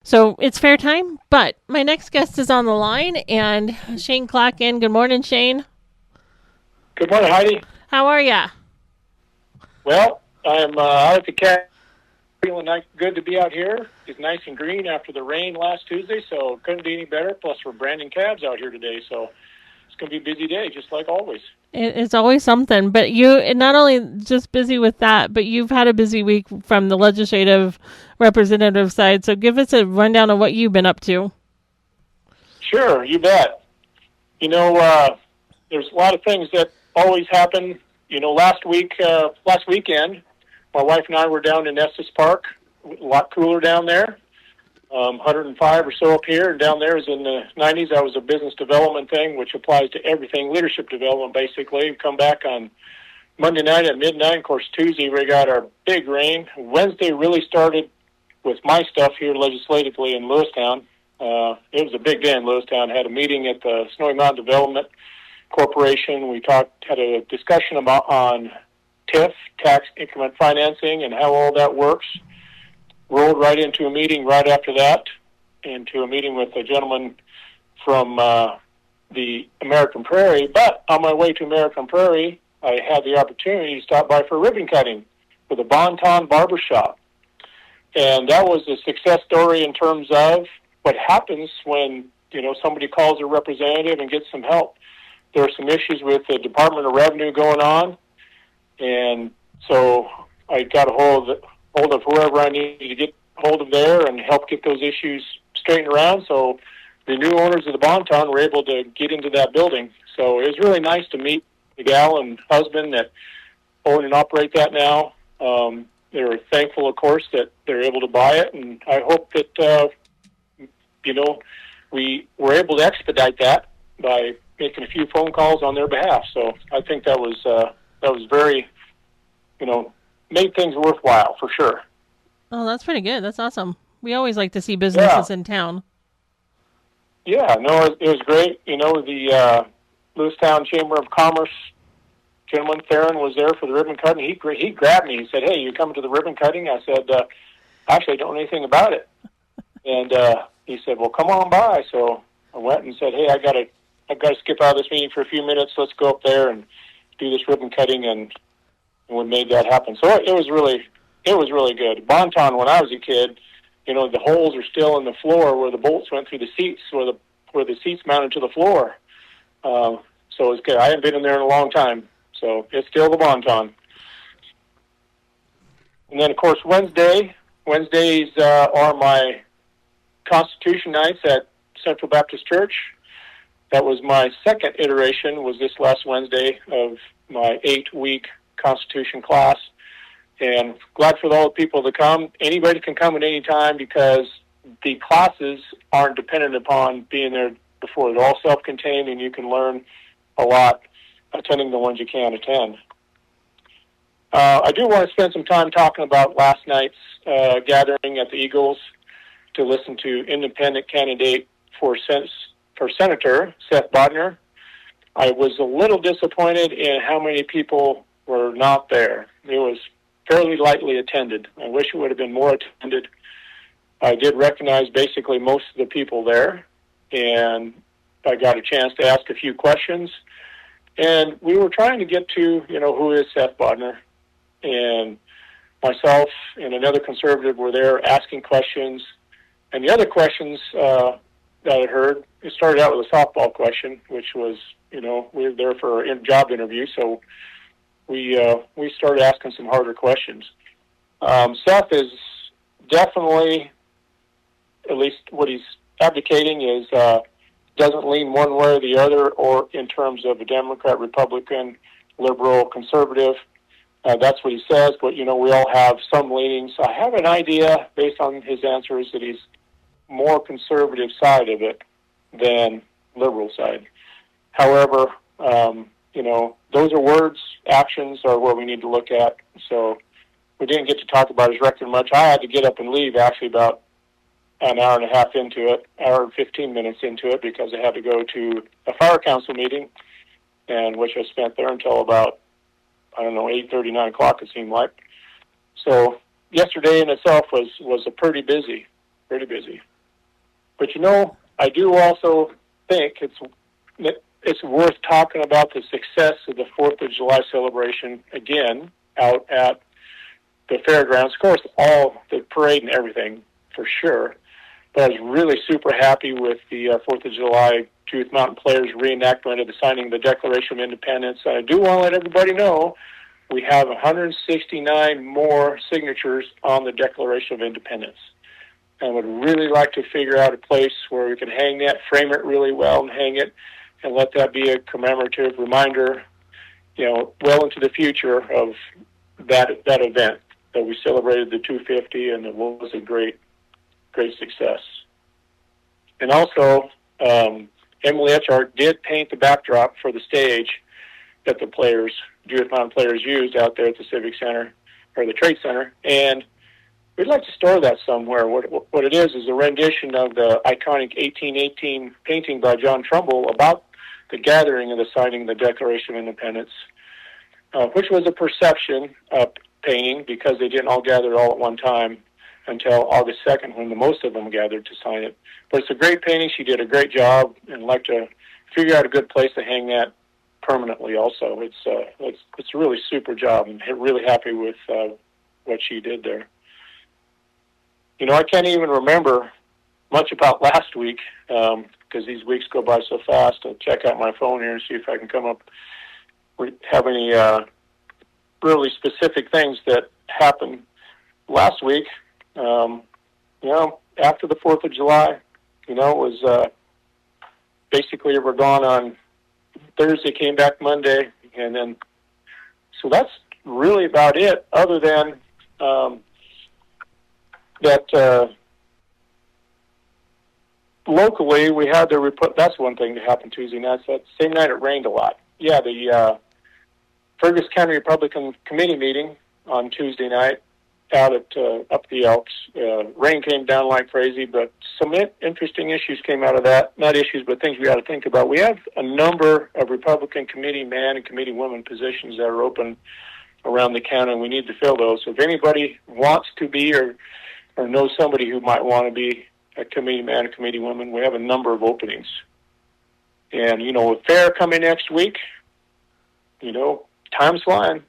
So it's fair time, but my next guest is on the line, and Shane Clacken. Good morning, Shane. Good morning, Heidi. How are ya? Well, I'm out at the cat, feeling good to be out here. It's nice and green after the rain last Tuesday, so couldn't be any better. Plus, we're branding calves out here today, so it's going to be a busy day, just like always. It's always something, but you not only just busy with that, but you've had a busy week from the legislative representative side. So give us a rundown of what you've been up to. Sure, you bet. You know, there's a lot of things that always happen. You know, last weekend, my wife and I were down in Estes Park. A lot cooler down there. 105 or so up here, and down there is in the 90s. That was a business development thing, which applies to everything, leadership development, basically. We come back on Monday night at midnight. Of course, Tuesday we got our big rain. Wednesday really started with my stuff here legislatively in Lewistown. It was a big day in Lewistown. Had a meeting at the Snowy Mountain Development Corporation. We had a discussion on TIF, tax increment financing, and how all that works. Rolled right into a meeting right after that, into a meeting with a gentleman from the American Prairie. But on my way to American Prairie, I had the opportunity to stop by for ribbon cutting with a Bonton Barbershop. And that was a success story in terms of what happens when, somebody calls a representative and gets some help. There are some issues with the Department of Revenue going on, and so I got a hold of whoever I needed to get hold of there and help get those issues straightened around. So the new owners of the Bonton were able to get into that building. So it was really nice to meet the gal and husband that own and operate that now. They were thankful, of course, that they're able to buy it, and I hope that we were able to expedite that by making a few phone calls on their behalf. So I think that was very, made things worthwhile for sure. Oh, that's pretty good. That's awesome. We always like to see businesses in town. Yeah, no, it was great. The Lewistown Chamber of Commerce gentleman, Theron, was there for the ribbon cutting. He grabbed me. He said, "Hey, you coming to the ribbon cutting?" I said, "Actually, I don't know anything about it." And he said, "Well, come on by." So I went and said, "Hey, I got to skip out of this meeting for a few minutes. Let's go up there and do this ribbon cutting." And we made that happen. So it was really good. Bonton, when I was a kid, the holes are still in the floor where the bolts went through the seats, where the seats mounted to the floor. So it's good. I haven't been in there in a long time, so it's still the Bonton. And then, of course, Wednesdays are my Constitution nights at Central Baptist Church. That was my second iteration, was this last Wednesday of my 8-week Constitution class. And glad for all the people to come. Anybody can come at any time because the classes aren't dependent upon being there before. They're all self-contained, and you can learn a lot attending the ones you can attend. I do want to spend some time talking about last night's gathering at the Eagles to listen to independent candidate for Senator, Seth Bodner. I was a little disappointed in how many people were not there. It was fairly lightly attended. I wish it would have been more attended. I did recognize basically most of the people there, and I got a chance to ask a few questions. And we were trying to get to, who is Seth Bodner? And myself and another conservative were there asking questions. And the other questions that I heard, it started out with a softball question, which was, we were there for a job interview, so we started asking some harder questions. Seth is definitely, at least what he's advocating is, doesn't lean one way or the other, or in terms of a Democrat, Republican, liberal, conservative. That's what he says, but, we all have some leanings. I have an idea, based on his answers, that he's more conservative side of it than liberal side. However, those are words. Actions are what we need to look at. So we didn't get to talk about his record much. I had to get up and leave actually about an hour and a half into it, hour and 15 minutes into it, because I had to go to a fire council meeting, and which I spent there until about, 8:30, 9 o'clock, it seemed like. So yesterday in itself was a pretty busy. But I do also think it's worth talking about the success of the 4th of July celebration again out at the fairgrounds. Of course, all the parade and everything for sure. But I was really super happy with the 4th of July Judith Mountain Players reenactment of the signing of the Declaration of Independence. And I do want to let everybody know we have 169 more signatures on the Declaration of Independence. And would really like to figure out a place where we can hang that, frame it really well and hang it, and let that be a commemorative reminder, well into the future of that event, that we celebrated the 250 and it was a great success. And also, Emily Etchart did paint the backdrop for the stage that the Judith Mountain Players used out there at the Civic Center, or the Trade Center, and we'd like to store that somewhere. What it is a rendition of the iconic 1818 painting by John Trumbull about the gathering of the signing of the Declaration of Independence, which was a perception painting because they didn't all gather all at one time until August 2nd when the most of them gathered to sign it. But it's a great painting. She did a great job, and I'd like to figure out a good place to hang that permanently also. It's a really super job, and really happy with what she did there. I can't even remember much about last week because these weeks go by so fast. I'll check out my phone here and see if I can come up with have any really specific things that happened last week. After the 4th of July, it was basically we're gone on Thursday, came back Monday, and then so that's really about it, other than that locally we had that's one thing that happened Tuesday night. So that same night it rained a lot. Yeah, the Fergus County Republican Committee meeting on Tuesday night out at up the Elks. Rain came down like crazy, but some interesting issues came out of that. Not issues, but things we got to think about. We have a number of Republican committee man and committee woman positions that are open around the county, and we need to fill those. So if anybody wants to be or knows somebody who might want to be a committee man or committee woman, we have a number of openings. And, with fair coming next week, time's flying.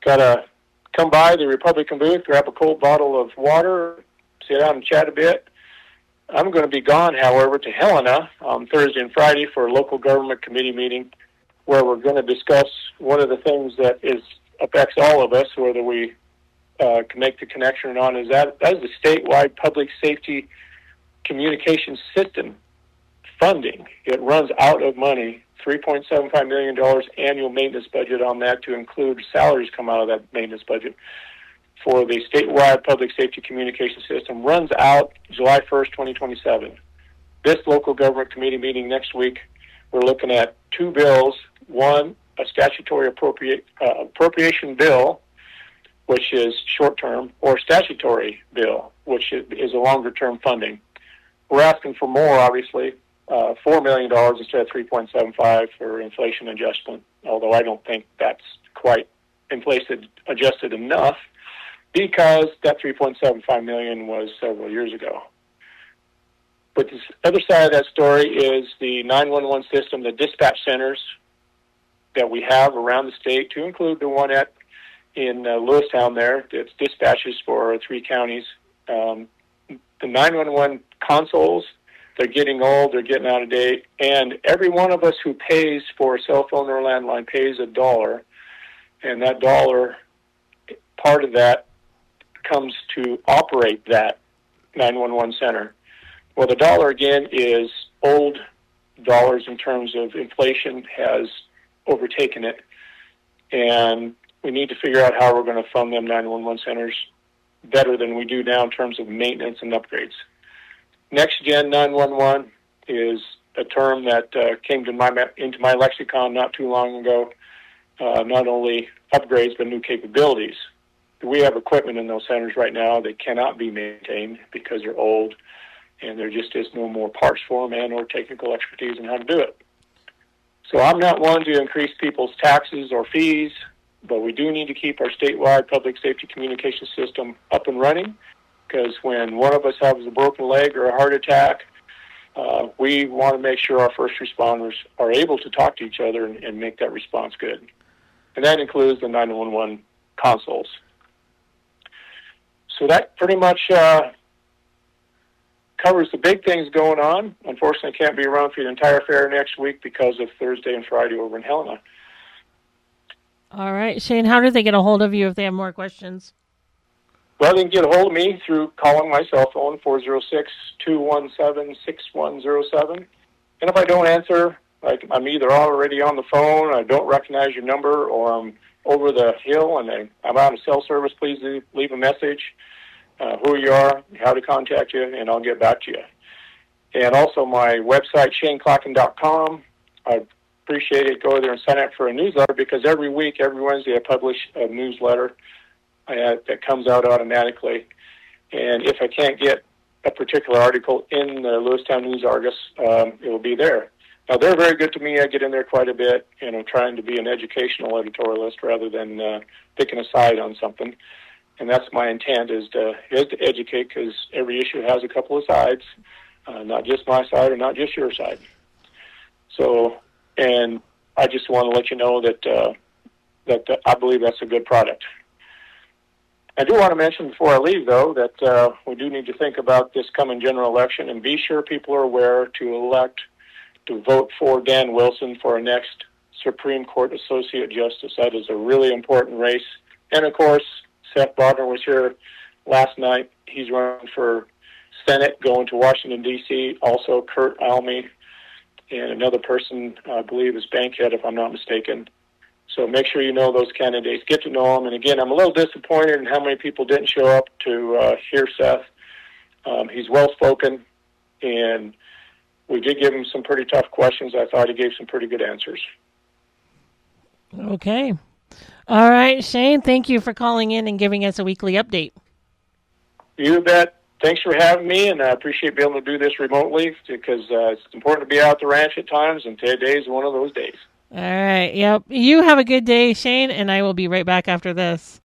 Got to come by the Republican booth, grab a cold bottle of water, sit down and chat a bit. I'm going to be gone, however, to Helena on Thursday and Friday for a local government committee meeting where we're going to discuss one of the things that affects all of us, whether we can make the connection or not, is that is the statewide public safety communication system funding. It runs out of money, $3.75 million annual maintenance budget on that to include salaries come out of that maintenance budget for the statewide public safety communication system. Runs out July 1st, 2027. This local government committee meeting next week, we're looking at two bills. One, a statutory appropriation bill, which is short-term, or a statutory bill, which is a longer-term funding. We're asking for more, obviously, $4 million instead of $3.75 for inflation adjustment, although I don't think that's quite inflation adjusted enough because that $3.75 million was several years ago. But the other side of that story is the 911 system, the dispatch centers that we have around the state, to include the one in Lewistown there. It's dispatches for 3 counties. The 911 consoles, they're getting old, they're getting out of date, and every one of us who pays for a cell phone or a landline pays $1, and that dollar, part of that comes to operate that 911 center. Well, the dollar, again, is old dollars in terms of inflation has overtaken it, and we need to figure out how we're going to fund them 911 centers better than we do now in terms of maintenance and upgrades. Next Gen 911 is a term that came into my lexicon not too long ago. Not only upgrades, but new capabilities. We have equipment in those centers right now that cannot be maintained because they're old, and there just is no more parts for them and or technical expertise in how to do it. So I'm not one to increase people's taxes or fees, but we do need to keep our statewide public safety communication system up and running, because when one of us has a broken leg or a heart attack we want to make sure our first responders are able to talk to each other and make that response good. And that includes the 911 consoles. So that pretty much covers the big things going on. Unfortunately, I can't be around for the entire fair next week because of Thursday and Friday over in Helena. All right, Shane, how do they get a hold of you if they have more questions? Well, they can get a hold of me through calling my cell phone, 406-217-6107. And if I don't answer, like I'm either already on the phone, I don't recognize your number, or I'm over the hill and I'm out of cell service, please leave a message, who you are, how to contact you, and I'll get back to you. And also my website, shaneclocken.com. I appreciate it. Go there and sign up for a newsletter, because every week, every Wednesday, I publish a newsletter that comes out automatically. And if I can't get a particular article in the Lewistown News Argus, it will be there. Now, they're very good to me. I get in there quite a bit, and I'm trying to be an educational editorialist rather than picking a side on something. And that's my intent, is to educate, because every issue has a couple of sides, not just my side or not just your side. So, and I just want to let you know that I believe that's a good product. I do want to mention before I leave, though, that we do need to think about this coming general election and be sure people are aware to vote for Dan Wilson for our next Supreme Court Associate Justice. That is a really important race. And, of course, Seth Bodner was here last night. He's running for Senate, going to Washington, D.C. Also, Kurt Alme and another person, I believe, is Bankhead, if I'm not mistaken. So make sure you know those candidates. Get to know them. And, again, I'm a little disappointed in how many people didn't show up to hear Seth. He's well-spoken, and we did give him some pretty tough questions. I thought he gave some pretty good answers. Okay. All right, Shane, thank you for calling in and giving us a weekly update. You bet. Thanks for having me, and I appreciate being able to do this remotely, because it's important to be out at the ranch at times, and today is one of those days. All right. Yep. You have a good day, Shane, and I will be right back after this.